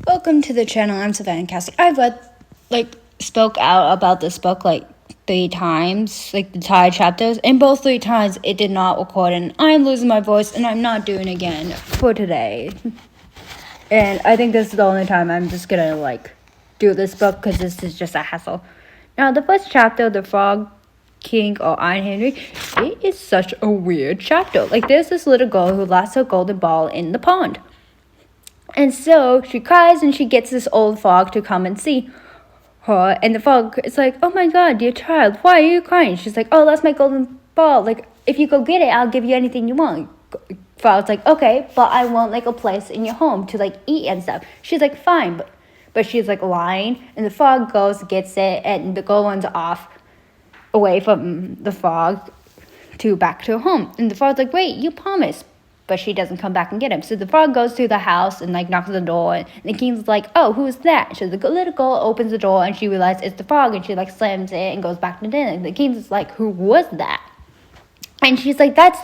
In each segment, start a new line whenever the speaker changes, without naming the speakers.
Welcome to the channel. I'm Savannah Cassie. I've spoke out about this book 3 times, the entire chapters, and both 3 times it did not record, and I'm losing my voice, and I'm not doing it again for today. And I think this is the only time I'm just gonna do this book because this is just a hassle. Now, the first chapter, The Frog King or Iron Henry, it is such a weird chapter. There's this little girl who lost her golden ball in the pond. And so she cries and she gets this old frog to come and see her. And the frog is like, "Oh my god, dear child, why are you crying?" She's like, "Oh, that's my golden ball. If you go get it, I'll give you anything you want." Frog's like, "Okay, but I want a place in your home to eat and stuff." She's like, "Fine," but she's lying. And the frog goes, gets it, and the girl runs off away from the frog back to her home. And the frog's like, "Wait, you promised." But she doesn't come back and get him. So the frog goes to the house and knocks on the door. And the king's like, "Oh, who's that?" So the little girl opens the door and she realizes it's the frog. And she slams it and goes back to dinner. And the king's like, "Who was that?" And she's like, "That's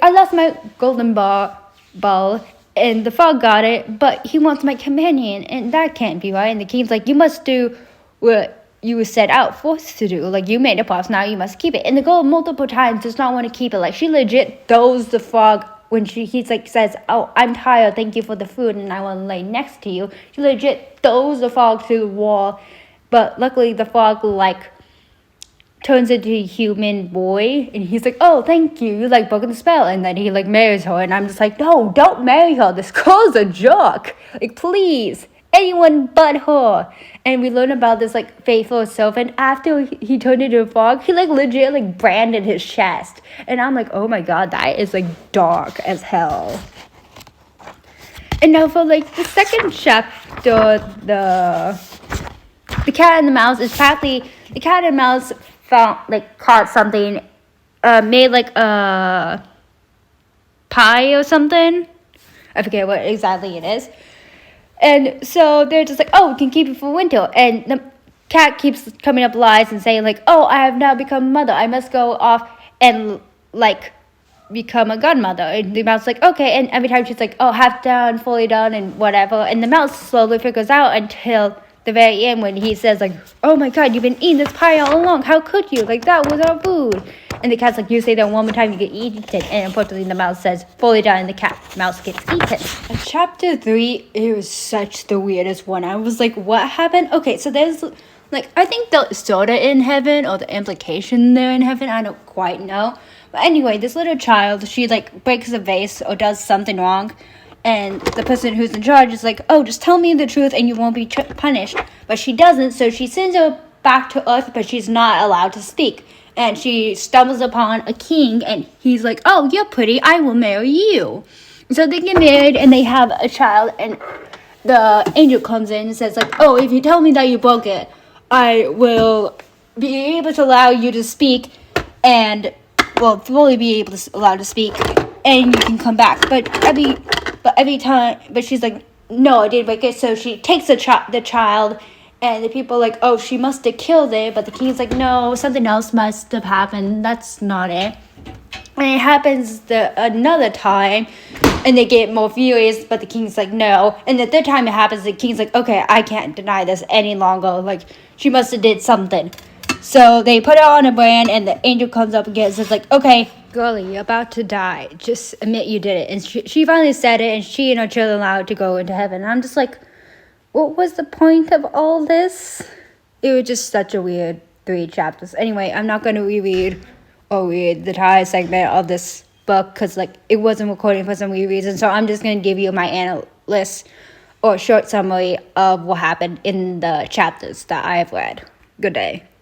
I lost my golden ball and the frog got it, but he wants my companion, and that can't be right." And the king's like, "You must do what you were set out forced to do. You made a promise, now you must keep it." And the girl multiple times does not want to keep it. She legit throws the frog when he says, "Oh, I'm tired, thank you for the food, and I want to lay next to you." She legit throws the frog to the wall, but luckily the frog turns into a human boy, and he's like, "Oh, thank you, you broken the spell." And then he marries her, and I'm just like, "No, don't marry her, this girl's a jerk, please, anyone but her." And we learn about this faithful servant. After he turned into a frog, he legit branded his chest, and I'm like, "Oh my god, that is dark as hell." And now for the second chapter, the cat and the mouse is apparently the cat and mouse found caught something, made a pie or something. I forget what exactly it is. And so they're just like, "Oh, we can keep it for winter." And the cat keeps coming up lies and saying "Oh, I have now become mother. I must go off and become a godmother." And the mouse is like, "Okay." And every time she's like, "Oh, half done, fully done," and whatever. And the mouse slowly figures out until the very end when he says "Oh my god, you've been eating this pie all along. How could you? That was our food." And the cat's like, "You say that one more time, you get eaten." And unfortunately, the mouse says "fully done," and the mouse gets eaten. Chapter 3, it was such the weirdest one. I was like, what happened? Okay, so there's I think they're sort of in heaven, or the implication they're in heaven. I don't quite know. But anyway, this little child, she breaks a vase or does something wrong. And the person who's in charge is like, "Oh, just tell me the truth and you won't be punished." But she doesn't, so she sends her back to Earth, but she's not allowed to speak. And she stumbles upon a king, and he's like, "Oh, you're pretty, I will marry you." So they get married, and they have a child, and the angel comes in and says "Oh, if you tell me that you broke it, I will be able to allow you to speak, and fully be able to allow to speak, and you can come back. But every time, but she's like, "No, I didn't break it." So she takes the child, and the people are like, "Oh, she must have killed it." But the king's like, "No, something else must have happened. That's not it." And it happens another time, and they get more furious, but the king's like, "No." And the third time it happens, the king's like, "Okay, I can't deny this any longer. She must have did something." So they put it on a brand, and the angel comes up again and says "Okay, girlie, you're about to die. Just admit you did it." And she finally said it, and she and her children allowed to go into heaven. And I'm just like, what was the point of all this? It was just such a weird 3 chapters. Anyway, I'm not going to reread or read the entire segment of this book because it wasn't recording for some weird reason. So I'm just going to give you my analysis or short summary of what happened in the chapters that I have read. Good day.